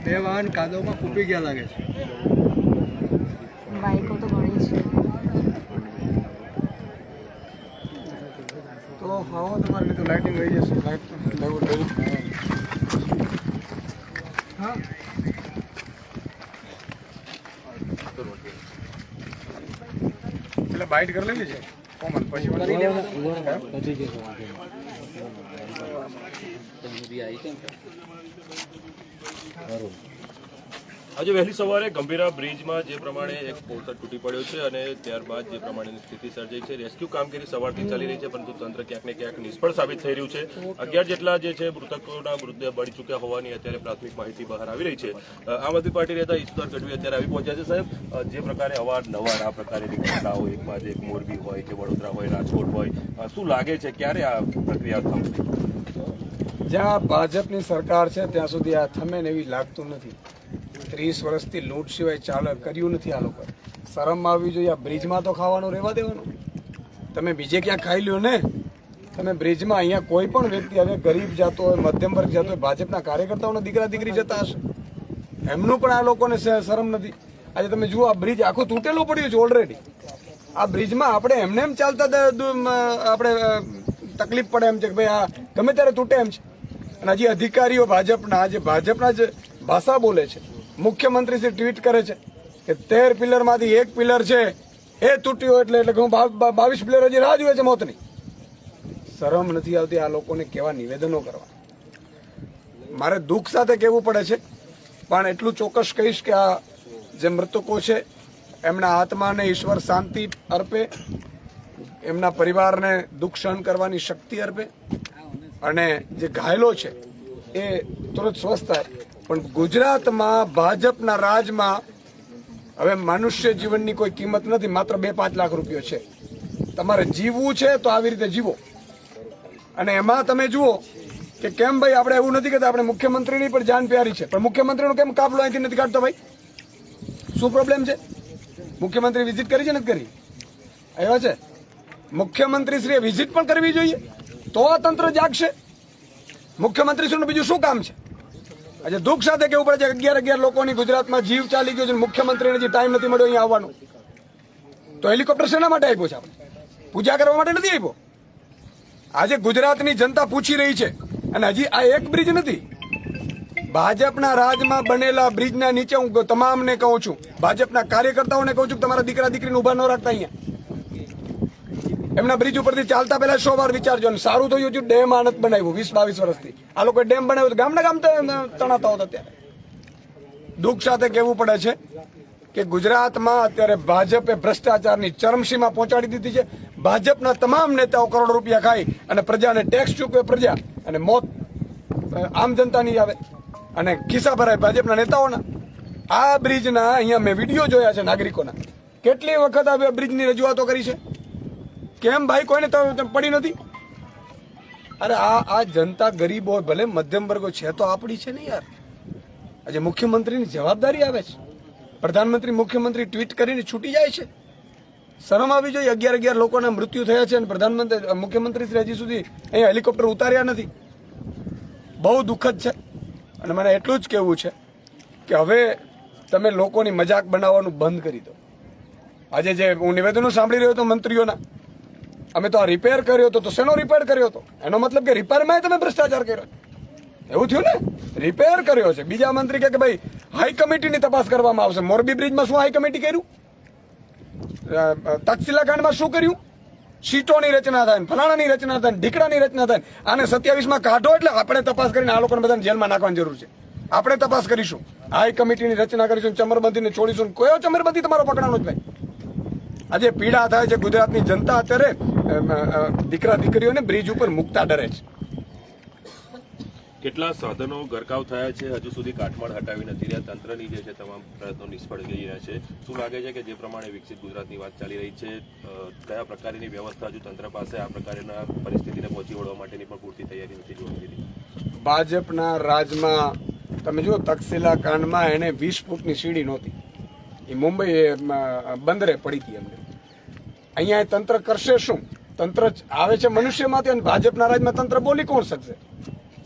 બે વાહન કાદવમાં કૂપી ગયા લાગે છે. બાઈકો તો ઘણી છે. તો હા તમારે તો લાઇટિંગ રહી જશે. લાઇટ લેવું હા એટલે બાઇટ કરી લેવી છે કોમન પછી આજે વહેલી સવારે ગંભીરા બ્રિજમાં જે પ્રમાણે એક પોસ્ટર તૂટી પડ્યો છે અને ત્યારબાદ જે પ્રમાણેની સ્થિતિ સર્જાઈ છે, રેસ્ક્યુ કામગીરી સવારથી ચાલી રહી છે, પરંતુ તંત્ર ક્યાંક ને ક્યાંક નિષ્ફળ સાબિત થઈ રહ્યું છે. 11 જેટલા જે છે મૃતકોના મૃતદેહ બળી ચૂક્યા હોવાની અત્યારે પ્રાથમિક માહિતી બહાર આવી રહી છે. આમ આદમી પાર્ટી નેતા ઈશ્વર ગઢવી અત્યારે આવી પહોંચ્યા છે. સાહેબ, જે પ્રકારે અવારનવાર આ પ્રકારની ઘટનાઓ એક બાદ એક મોરબી હોય કે વડોદરા હોય, રાજકોટ હોય, શું લાગે છે ક્યારે આ પ્રક્રિયા થશે? જ્યાં ભાજપની સરકાર છે ત્યાં સુધી આ થમે ને એવી લાગતું નથી. 30 વર્ષથી લૂંટ સિવાય કર્યું નથી આ લોકો. શરમ આવવી જોઈએ. આ બ્રિજમાં તો ખાવાનું રહેવા દેવાનું. તમે બીજે ક્યાં ખાઈ લ્યો ને. તમે બ્રિજમાં અહીંયા કોઈ પણ વ્યક્તિ હવે ગરીબ જતો હોય, મધ્યમ વર્ગ જતો હોય, ભાજપના કાર્યકર્તાઓના દીકરા દીકરી જતા હશે, એમનું પણ આ લોકોને શરમ નથી. આજે તમે જુઓ, આ બ્રિજ આખું તૂટેલું પડ્યું છે ઓલરેડી. આ બ્રિજમાં આપણે એમને એમ ચાલતા આપણે તકલીફ પડે એમ છે કે ભાઈ આ ગમે ત્યારે તૂટે એમ છે. અને હજી અધિકારીઓ ભાજપના જ ભાષા બોલે છે. મુખ્યમંત્રી શ્રી ટ્વીટ કરે છે કે 13 પિલરમાંથી એક પિલર છે એ તૂટ્યો એટલે 22 પિલર હજી રાહ જુએ છે મોતની. શરમ નથી આવતી આ લોકોને કેવા નિવેદનો કરવા. મારે દુઃખ સાથે કહેવું પડે છે, પણ એટલું ચોક્કસ કહીશ કે આ જે મૃતકો છે એમના આત્માને ઈશ્વર શાંતિ અર્પે, એમના પરિવારને દુઃખ સહન કરવાની શક્તિ અર્પે, અને જે ઘાયલો છે એ તુરંત સ્વસ્થ થાય. પણ ગુજરાતમાં ભાજપના રાજમાં હવે મનુષ્ય જીવનની કોઈ કિંમત નથી. માત્ર 2-5 લાખ રૂપિયો છે. તમારે જીવવું છે તો આવી રીતે જીવો. અને એમાં તમે જુઓ કે કેમ ભાઈ આપણે એવું નથી કહેતા આપણે મુખ્યમંત્રીની પણ જાન પ્યારી છે, પણ મુખ્યમંત્રીનો કેમ કાફલો અહીંથી નથી કાઢતો ભાઈ? શું પ્રોબ્લેમ છે? મુખ્યમંત્રી વિઝિટ કરી છે નથી કરી? આવ્યા છે. મુખ્યમંત્રીશ્રીએ વિઝિટ પણ કરવી જોઈએ તો આ તંત્ર જાગશે. મુખ્યમંત્રીશ્રીનું બીજું શું કામ છે? આજે દુઃખ સાથે કેવું પડે છે 11 લોકોની ગુજરાતમાં જીવ ચાલી ગયો છે. મુખ્યમંત્રીને જે ટાઈમ નથી મળ્યો અહીંયા આવવાનો. તો હેલિકોપ્ટર શેના માટે આપ્યો છે? આપણે પૂજા કરવા માટે નથી આપ્યો. આજે ગુજરાતની જનતા પૂછી રહી છે. અને હજી આ એક બ્રિજ નથી. ભાજપના રાજમાં બનેલા બ્રિજના નીચે હું તમામને કહું છું, ભાજપના કાર્યકર્તાઓને કહું છું કે તમારા દીકરા દીકરીને ઉભા ન રાખતા અહીંયા. એમના બ્રિજ ઉપરથી ચાલતા પહેલા 100 વાર વિચારજો. અને સારું થયું છે ડેમ આનત બનાવ્યું 20-22 વર્ષથી. આ લોકોએ ડેમ બનાવ્યું તો ગામના ગામ તણાતા હોત. અત્યારે દુઃખ સાથે કહેવું પડે છે કે ગુજરાતમાં અત્યારે ભાજપે ભ્રષ્ટાચારની ચરમસીમા પહોંચાડી દીધી છે. ભાજપના તમામ નેતાઓ કરોડો રૂપિયા ખાઈ અને પ્રજાને ટેક્સ ચૂકવે પ્રજા, અને મોત આમ જનતાની આવે અને ખિસ્સા ભરાય ભાજપના નેતાઓના. આ બ્રિજના અહીંયા મેં વિડીયો જોયા છે નાગરિકોના. કેટલી વખત આ બ્રિજની રજૂઆતો કરી છે. કેમ ભાઈ કોઈને પડી નથી? અરે આ જનતા ગરીબ હોય, ભલે મધ્યમ વર્ગો છે તો આપણી છે ને યાર. આજે મુખ્યમંત્રીની જવાબદારી આવે છે. પ્રધાનમંત્રી મુખ્યમંત્રી ટ્વીટ કરીને છૂટી જાય છે. શરમ આવી જોઈએ. 11 લોકોના મૃત્યુ થયા છે અને મુખ્યમંત્રી શ્રી હજી સુધી અહીંયા હેલિકોપ્ટર ઉતાર્યા નથી. બહુ દુઃખદ છે. અને મને એટલું જ કહેવું છે કે હવે તમે લોકોની મજાક બનાવવાનું બંધ કરી દો. આજે જે હું નિવેદનો સાંભળી રહ્યો હતો મંત્રીઓના, અમે તો આ રિપેર કર્યો હતો, તો શેનો રિપેર કર્યો હતો? એનો મતલબ કે રિપેરમાં તમે ભ્રષ્ટાચાર કર્યો, એવું થયું ને? રિપેર કર્યો છે. બીજા મંત્રી કે ભાઈ હાઈ કમિટીની તપાસ કરવામાં આવશે. મોરબી બ્રિજમાં શું હાઈ કમિટી કર્યું? તક્ષશિલા કાંડમાં શું કર્યું? સીટોની રચના થાય, ફલાણાની રચના થાય, ઢીકડાની રચના થાય. આને 27માં કાઢો એટલે આપણે તપાસ કરીને આ લોકોને બધાને જેલમાં નાખવાની જરૂર છે. આપણે તપાસ કરીશું, હાઈ કમિટીની રચના કરીશું, ચમરબંધીને છોડીશું. કયો ચમરબંધી તમારો પકડાનો જ ભાઈ? આજે પીડા થાય છે ગુજરાતની જનતા. અત્યારે દીકરા દીકરીઓને બ્રિજ ઉપર મૂકતા ડરે છે. કેટલા સાધનો ગરકાવ થયા છે, હજુ સુધી કાટમાળ હટાવી નથી રહ્યા, તંત્રની જે છે તમામ પ્રયત્નો નિષ્ફળ જઈ રહ્યા છે. શું લાગે છે કે જે પ્રમાણે વિકસિત ગુજરાતની વાત ચાલી રહી છે, કયા પ્રકારની વ્યવસ્થા હજુ તંત્ર પાસે આ પ્રકારના પરિસ્થિતિને પહોંચી વળવા માટેની પણ પૂરતી તૈયારી નથી જોવા મળી? ભાજપના રાજમાં તમે જુઓ, તક્ષશિલા કાંડમાં એને 20 ફૂટની સીડી નહોતી, એ મુંબઈ બંદરે પડી હતી એમને. અહીંયા એ તંત્ર કરશે શું? તંત્ર આવે છે મનુષ્યમાંથી, અને ભાજપના રાજમાં તંત્ર બોલી કોણ શકશે?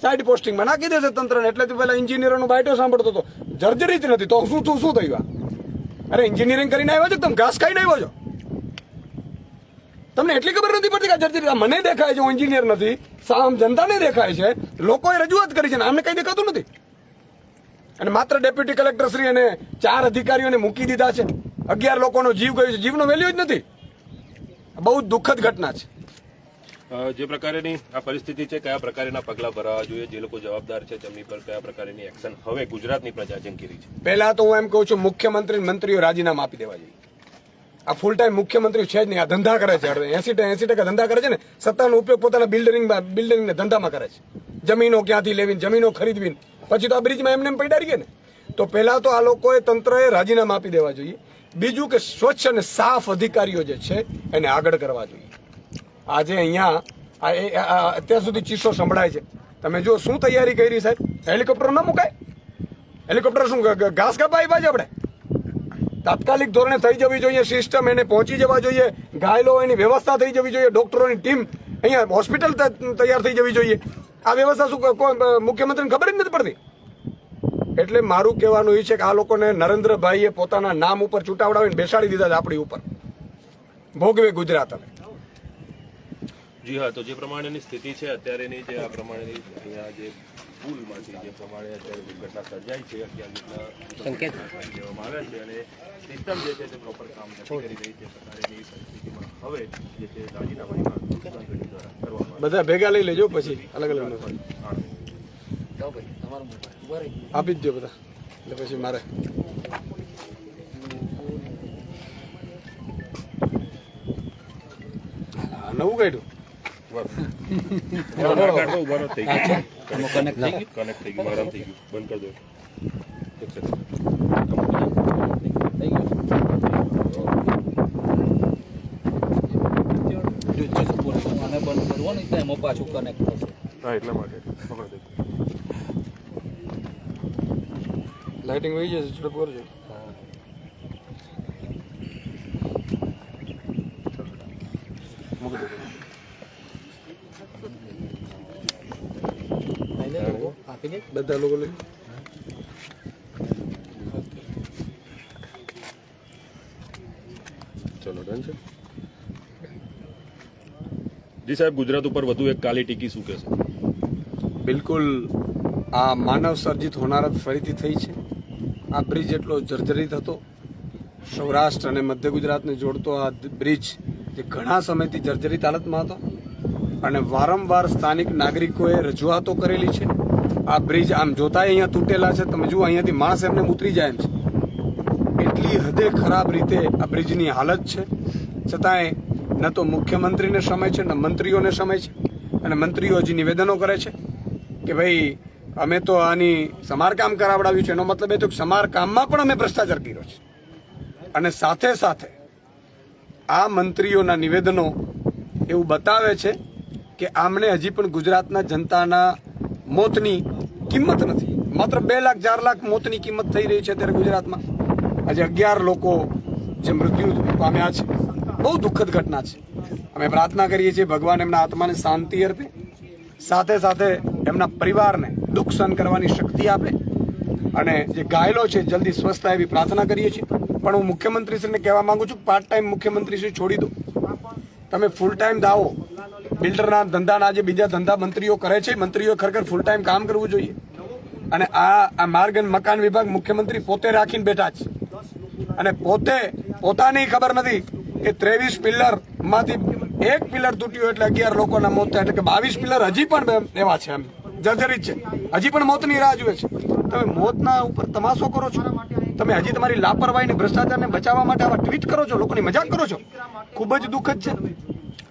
સાઈડ પોસ્ટિંગમાં નાખી દેશે તંત્રને. એટલે પેલા એન્જિનિયરોનો બાયટો સાંભળતો હતો, જર્જરિત નથી તો શું થયું? અરે એન્જિનિયરિંગ કરીને આવ્યો છો, તમે ઘાસ ખાઈને આવ્યો છો, તમને એટલી ખબર નથી પડતી કે જર્જરિત? મને દેખાય છે હું એન્જિનિયર નથી, સામ જનતાને દેખાય છે, લોકોએ રજૂઆત કરી છે ને આમને કઈ દેખાતું નથી. અને માત્ર ડેપ્યુટી કલેક્ટર શ્રી અને 4 અધિકારીઓને મૂકી દીધા છે. 11 લોકોનો જીવ ગયો છે. જીવનો વેલ્યુ જ નથી. બહુ દુઃખદ ઘટના છે. જે પ્રકારની આ પરિસ્થિતિ છે, કયા પ્રકારના પગલાં ભરવા જોઈએ? જે લોકો જવાબદાર છે તેમની પર કયા પ્રકારની એક્શન હવે ગુજરાતની પ્રજા ઝીંકી રહી છે? પહેલા તો હું એમ કહું છું, મુખ્યમંત્રી મંત્રીઓ રાજીનામા આપી દેવા જોઈએ. આ ફૂલ ટાઈમ મુખ્યમંત્રી છે જ નહીં, આ ધંધા કરે છે. 80% ધંધા કરે છે ને, સત્તાનો ઉપયોગ પોતાના બિલ્ડિંગને ધંધામાં કરે છે. જમીનો ક્યાંથી લેવી, જમીનો ખરીદવી, પછી તો આ બ્રિજમાં એમને પૈડા રહીએ ને. તો પહેલા તો આ લોકોએ તંત્રએ રાજીનામા આપી દેવા જોઈએ. બીજું કે સ્વચ્છ અને સાફ અધિકારીઓ જે છે એને આગળ કરવા જોઈએ. આજે અહીંયા અત્યાર સુધી ચીસો સંભળાય છે. તમે જો શું તૈયારી કરી સાહેબ? હેલિકોપ્ટર ના મુકાય? હેલિકોપ્ટર શું ઘાસ કાપા આવ્યા છે? આપણે તાત્કાલિક ધોરણે થઈ જવી જોઈએ સિસ્ટમ, એને પહોંચી જવા જોઈએ. ઘાયલો એની વ્યવસ્થા થઈ જવી જોઈએ. ડોક્ટરોની ટીમ અહીંયા હોસ્પિટલ તૈયાર થઈ જવી જોઈએ. આ વ્યવસ્થા શું મુખ્યમંત્રીને ખબર જ નથી પડતી? એટલે મારું કહેવાનું એ છે કે આ લોકોને નરેન્દ્રભાઈએ પોતાના નામ ઉપર ચૂંટાવડાવીને બેસાડી દીધા છે આપણી ઉપર. ભોગવે ગુજરાત. હવે જી હા, તો જે પ્રમાણેની સ્થિતિ છે અત્યારેની, જે આ પ્રમાણેની અહીંયા જે પુલમાંથી જે પ્રમાણે અત્યારે દુર્ઘટના સર્જાઈ છે, 11 સંકેત લેવામાં આવ્યા છે અને સિસ્ટમ જે છે તે પ્રોપર કામ નથી કરી રહી. તે પ્રકારની પરિસ્થિતિમાં હવે જે છે રાજીનામાની માંગ દ્વારા કરવામાં બધા ભેગા લઈ લેજો, પછી અલગ અલગ આપી જ દો બધા. એટલે પછી મારે નવું કાઢ્યું. કનેક્ટ થઈ ગયું, આરામ થઈ ગયું. બંધ કરી દો. પાછું કનેક્ટ થશે. હા, એટલા માટે લાઇટિંગ વહી જશે, ઝડપ કરજો. બધા લોકો લઈ ચલો, ડન છે. જી સાહેબ, ગુજરાત ઉપર વધુ એક કાલી ટીકી શું કહેશે? બિલકુલ આ માનવ સર્જિત હોનારત ફરીથી થઈ છે. આ બ્રિજ એટલો જર્જરિત હતો. સૌરાષ્ટ્ર અને મધ્ય ગુજરાતને જોડતો આ બ્રિજ જે ઘણા સમયથી જર્જરિત હાલતમાં હતો અને વારંવાર સ્થાનિક નાગરિકોએ રજૂઆતો કરેલી છે. આ બ્રિજ આમ જોતાય અહીંયા તૂટેલા છે. તમે જુઓ, અહીંયાથી માણસ એમને ઉતરી જાય એમ છે. એટલી હદે ખરાબ રીતે આ બ્રિજની હાલત છે. છતાંય ન તો મુખ્યમંત્રીને સમય છે, ન મંત્રીઓને સમય છે. અને મંત્રીઓ હજી નિવેદનો કરે છે કે ભાઈ અમે તો આની સમારકામ કરાવડાવ્યું છે. એનો મતલબ એ તો સમારકામમાં પણ અમે ભ્રષ્ટાચાર કર્યો છે. અને સાથે સાથે આ મંત્રીઓના નિવેદનો એવું બતાવે છે કે આમને હજી પણ ગુજરાતના જનતાના મોતની કિંમત નથી. માત્ર 2 લાખ 4 લાખ મોતની કિંમત થઈ રહી છે અત્યારે ગુજરાતમાં. આજે 11 લોકો જે મૃત્યુ પામ્યા છે, બહુ દુઃખદ ઘટના છે. અમે પ્રાર્થના કરીએ છીએ ભગવાન એમના આત્માને શાંતિ આપે, સાથે સાથે એમના પરિવારને દુઃખ સહન કરવાની શક્તિ આપે અને જે ઘાયલો છે જલ્દી સ્વસ્થ થાય એવી પ્રાર્થના કરીએ છીએ. પણ હું મુખ્યમંત્રીશ્રીને કહેવા માંગુ છું, પાર્ટ ટાઈમ મુખ્યમંત્રીશ્રી છોડી દો. તમે ફૂલ ટાઈમ દાવો. બિલ્ડરના ધંધાના જે બીજા ધંધા મંત્રીઓ કરે છે, મંત્રીઓ ખરેખર ફૂલ ટાઈમ કામ કરવું જોઈએ. અને આ માર્ગ અને મકાન વિભાગ મુખ્યમંત્રી પોતે રાખીને બેઠા છે અને પોતાની ખબર નથી કે 23 પિલ્લરમાંથી 1 પિલ્લર તૂટ્યું એટલે 11 લોકોના મોત થયા. એટલે કે 22 પિલ્લર હજી પણ એવા છે, એમ જર્જરિત છે, હજી પણ મોતની રાહ જુએ છે. તમે મોતના ઉપર તમાશો કરો છો. તમે હજી તમારી લાપરવાહીને ભ્રષ્ટાચારને બચાવવા માટે આવા ટ્વીટ કરો છો, લોકોની મજાક કરો છો. ખૂબ જ દુઃખદ છે.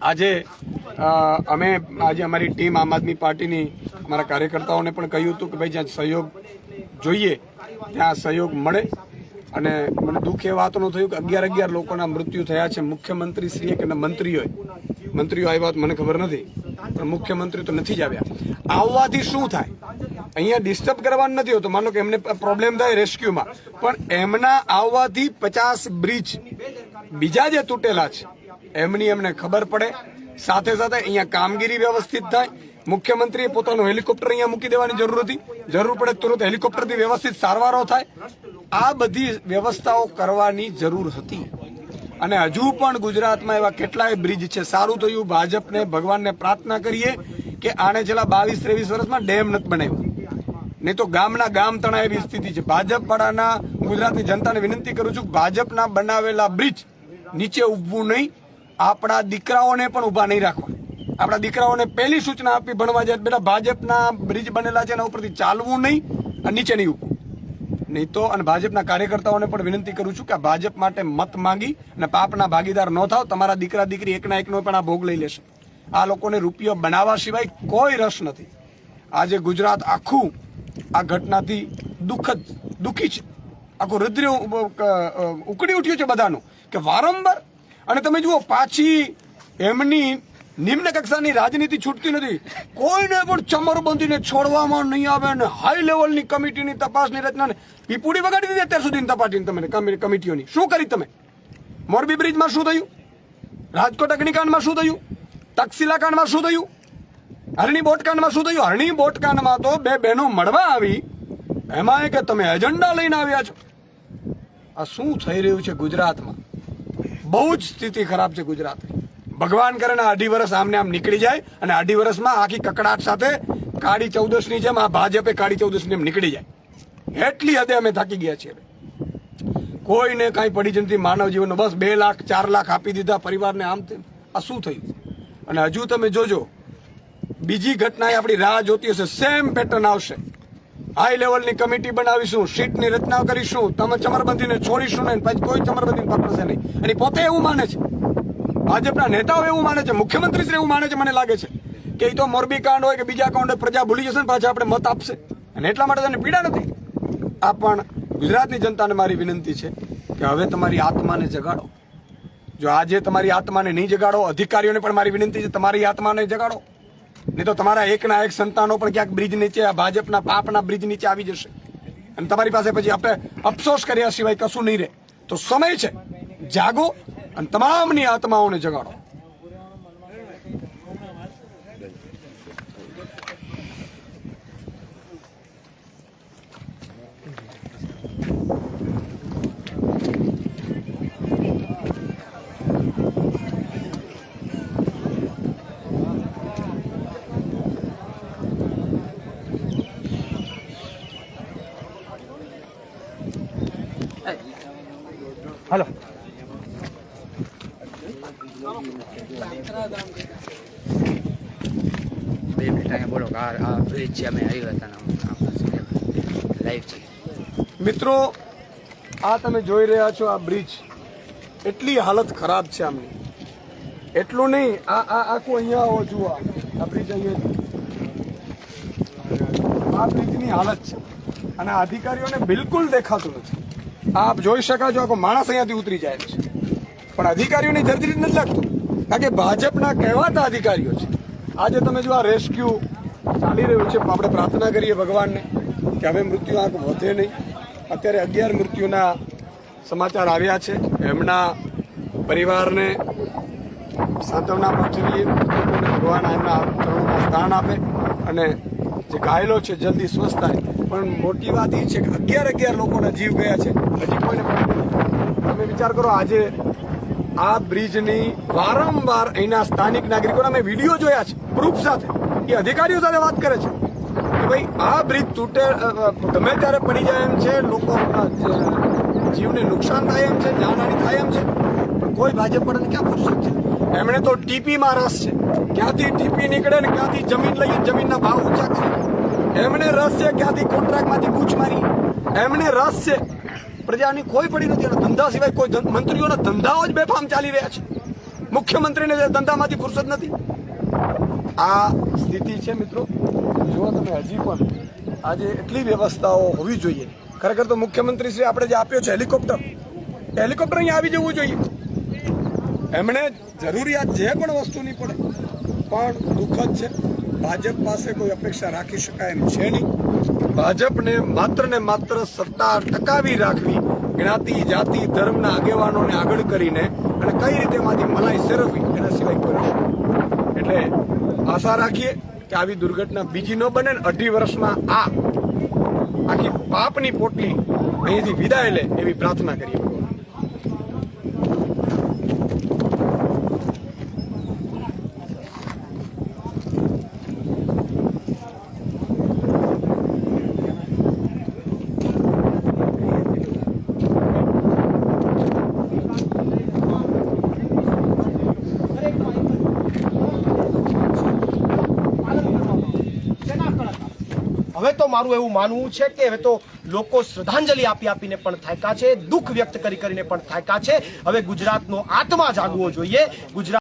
આજે અમે આજે અમારી ટીમ આમ આદમી પાર્ટીની અમારા કાર્યકર્તાઓને પણ કહ્યું હતું કે ભાઈ જ્યાં સહયોગ જોઈએ ત્યાં સહયોગ મળે. અને મને દુઃખ એ વાતનું થયું કે 11 લોકોના મૃત્યુ થયા છે. મુખ્યમંત્રી શ્રીએ કે મંત્રીઓ આવ્યા મને ખબર નથી, પણ મુખ્યમંત્રી તો નથી જ આવ્યા. આવવાથી શું થાય? અહીંયા ડિસ્ટર્બ કરવાનું નથી હોતું. માનો કે એમને પ્રોબ્લેમ થાય રેસ્ક્યુમાં, પણ એમના આવવાથી 50 બ્રિજ બીજા જે તૂટેલા છે એમની એમને ખબર પડે. સાથે સાથે અહીંયા કામગીરી વ્યવસ્થિત થાય. મુખ્યમંત્રીએ પોતાનું હેલિકોપ્ટર અહીંયા મૂકી દેવાની જરૂર હતી. જરૂર પડે તુરંત હેલિકોપ્ટરથી વ્યવસ્થિત સારવારો થાય. આ બધી વ્યવસ્થાઓ કરવાની જરૂર હતી. અને હજુ પણ ગુજરાતમાં એવા કેટલાય બ્રિજ છે. સારું થયું ભાજપને ભગવાનને પ્રાર્થના કરીએ કે આને છેલ્લા 22-23 વર્ષમાં ડેમ નથી બનાવ્યો, નહીં તો ગામના ગામ તણાય એવી સ્થિતિ છે. ભાજપ વાળાના ગુજરાતની જનતાને વિનંતી કરું છું, ભાજપના બનાવેલા બ્રિજ નીચે ઉભવું નહીં. આપણા દીકરાઓને પણ ઉભા નહીં રાખવા. આપણા દીકરાઓને પહેલી સૂચના આપી ભણવા જાય, બેટા ભાજપના બ્રિજ બનેલા છે એના ઉપરથી ચાલવું નહીં અને નીચે નહીં ઉભવું નહીં તો. અને ભાજપના કાર્યકર્તાઓને પણ વિનંતી કરું છું કે આ ભાજપ માટે મત માંગી અને પાપના ભાગીદાર ન થાવ. તમારા દીકરા દીકરી એકના એકનો પણ આ ભોગ લઈ લેશે. આ લોકોને રૂપિયો બનાવવા સિવાય કોઈ રસ નથી. આજે ગુજરાત આખું આ ઘટનાથી દુઃખી છે. આખું હૃદય ઉકળી ઉઠ્યું છે બધાનું કે વારંવાર. અને તમે જુઓ પાછી એમની નિમ્ન કક્ષાની રાજનીતિ છૂટતી નથી. કોઈને પણ ચમર બંધીને છોડવામાં નહીં આવે. અને હાઈ લેવલની કમિટીની તપાસની રચનાને પીપુડી વગાડી દીધી અત્યાર સુધીની તપાસની કમિટીઓની. શું કરી તમે? મોરબી બ્રિજમાં શું થયું? રાજકોટ અગ્નિકાંડમાં શું થયું? તક્ષશિલા કાંડમાં શું થયું? હરણી બોટકાંડમાં શું થયું? હરણી બોટકાંડમાં તો 2 બહેનો મળવા આવી, એમાં કે તમે એજન્ડા લઈને આવ્યા છો. આ શું થઈ રહ્યું છે ગુજરાતમાં? બહુ જ સ્થિતિ ખરાબ છે ગુજરાતની. ભગવાન કરે ને 2.5 વર્ષ આમને આમ નીકળી જાય અને 2.5 વર્ષમાં આખી કકડાટ સાથે કાળી ચૌદશની જેમ આ ભાજપે કાળી ચૌદશની જેમ નીકળી જાય. એટલી હદે અમે થાકી ગયા છીએ. કોઈને કાંઈ પડી જ નથી માનવ જીવનનો. બસ 2 લાખ 4 લાખ આપી દીધા પરિવારને. આમ આ શું થયું? અને હજુ તમે જોજો બીજી ઘટના આપણી રાહ જોતી હશે. સેમ પેટર્ન આવશે. હાઈ લેવલની કમિટી બનાવીશું, સીટની રચના કરીશું, તમે ચમરબંધીને છોડીશું નહીં, પછી કોઈ ચમરબંધીને પકડશે નહીં. અને પોતે એવું માને છે, ભાજપના નેતાઓ એવું માને છે, મુખ્યમંત્રી શ્રી એવું માને છે, મને લાગે છે કે એ તો મોરબી કાંડ હોય કે બીજા કાંડ હોય પ્રજા ભૂલી જશે ને પાછા આપણે મત આપશે. અને એટલા માટે તેને પીડા નથી. આ પણ ગુજરાતની જનતાને મારી વિનંતી છે કે હવે તમારી આત્માને જગાડો. જો આજે તમારી આત્માને નહીં જગાડો, અધિકારીઓને પણ મારી વિનંતી છે તમારી આત્માને જગાડો, નહીં તો તમારા એકના એક સંતાનો પણ ક્યાંક બ્રિજ નીચે આ ભાજપના પાપના બ્રિજ નીચે આવી જશે અને તમારી પાસે પછી આપણે અફસોસ કર્યા સિવાય કશું નહીં રહે. તો સમય છે, જાગો અને તમામની આત્માઓને જગાડો. હાલો. બે મિનિટ અહીંયા બોલો કે આ બ્રિજ છે, અમે આવ્યા હતા લાઈવ છે. મિત્રો, આ તમે જોઈ રહ્યા છો આ બ્રિજ, એટલી હાલત ખરાબ છે આમની. એટલું નહીં, આ આખું અહીંયા આવો જુઓ, આ બ્રિજ અહીંયા, આ બ્રિજની હાલત છે અને આ અધિકારીઓને બિલકુલ દેખાતું નથી. આપ જોઈ શકો છો, આખો માણસ અહીંયાથી ઉતરી જાય છે, પણ અધિકારીઓની જર્જરીત નથી લાગતું, કારણ કે ભાજપના કહેવાતા અધિકારીઓ છે. આજે તમે જો આ રેસ્ક્યુ ચાલી રહ્યું છે, આપણે પ્રાર્થના કરીએ ભગવાનને કે હવે મૃત્યુ આંક વધે નહીં. અત્યારે 11 મૃત્યુના સમાચાર આવ્યા છે. એમના પરિવારને સાંત્વના પાઠવીએ, ભગવાન એમના ચરણોમાં સ્થાન આપે અને જે ઘાયલો છે જલ્દી સ્વસ્થ થાય. પણ મોટી વાત એ છે કે 11 લોકોના જીવ ગયા છે, હજી કોઈને તમે વિચાર કરો. આજે આ બ્રિજની વારંવાર અહીંના સ્થાનિક નાગરિકોના મેં વિડીયો જોયા છે પ્રૂફ સાથે, એ અધિકારીઓ સાથે વાત કરે છે કે ભાઈ આ બ્રિજ તૂટે ગમે ત્યારે પડી જાય એમ છે, લોકો જીવને નુકસાન થાય એમ છે, જાનહાની થાય એમ છે, પણ કોઈ ભાજપ પર ક્યાં ફુરસત છે. એમણે તો ટીપીમાં રસ છે, ક્યાંથી ટીપી નીકળે ને ક્યાંથી જમીન લઈએ, જમીનના ભાવ ઊંચા કરે. એમને રસ છે ક્યાંથી કોન્ટ્રાક્ટમાંથી કૂચ મારી, એમને રસ છે. પ્રજાની કોઈ પડી નથી. ધંધા સિવાય કોઈ મંત્રીઓના ધંધાઓ જ બેફામ ચાલી રહ્યા છે. મુખ્યમંત્રીને ધંધામાંથી ફુરસત નથી. આ સ્થિતિ છે મિત્રો. જુઓ તમે, હજી પણ આજે એટલી વ્યવસ્થાઓ હોવી જોઈએ. ખરેખર તો મુખ્યમંત્રી શ્રી આપણે જે આપ્યો છે હેલિકોપ્ટર અહીંયા આવી જવું જોઈએ. એમણે જરૂરિયાત જે પણ વસ્તુની પડે, પણ દુઃખદ છે ભાજપ પાસે કોઈ અપેક્ષા રાખી શકાય એમ છે નહીં. ભાજપને માત્ર સત્તા ટકાવી રાખવી, જ્ઞાતિ જાતિ ધર્મના આગેવાનોને આગળ કરીને અને કઈ રીતે એમાંથી મલાઈ સેરવવી, એના સિવાય કોઈ નથી. એટલે આશા રાખીએ કે આવી દુર્ઘટના બીજી ન બને ને 2.5 વર્ષમાં આખી પાપની પોટલી અહીંથી વિદાય લે એવી પ્રાર્થના કરીએ. હવે તો મારું એવું માનવું છે કે હવે તો લોકો શ્રદ્ધાંજલિ આપીને પણ થાક્યા છે, દુઃખ વ્યક્ત કરીને પણ થાક્યા છે. હવે ગુજરાતનો આત્મા જાગવો જોઈએ. ગુજરાત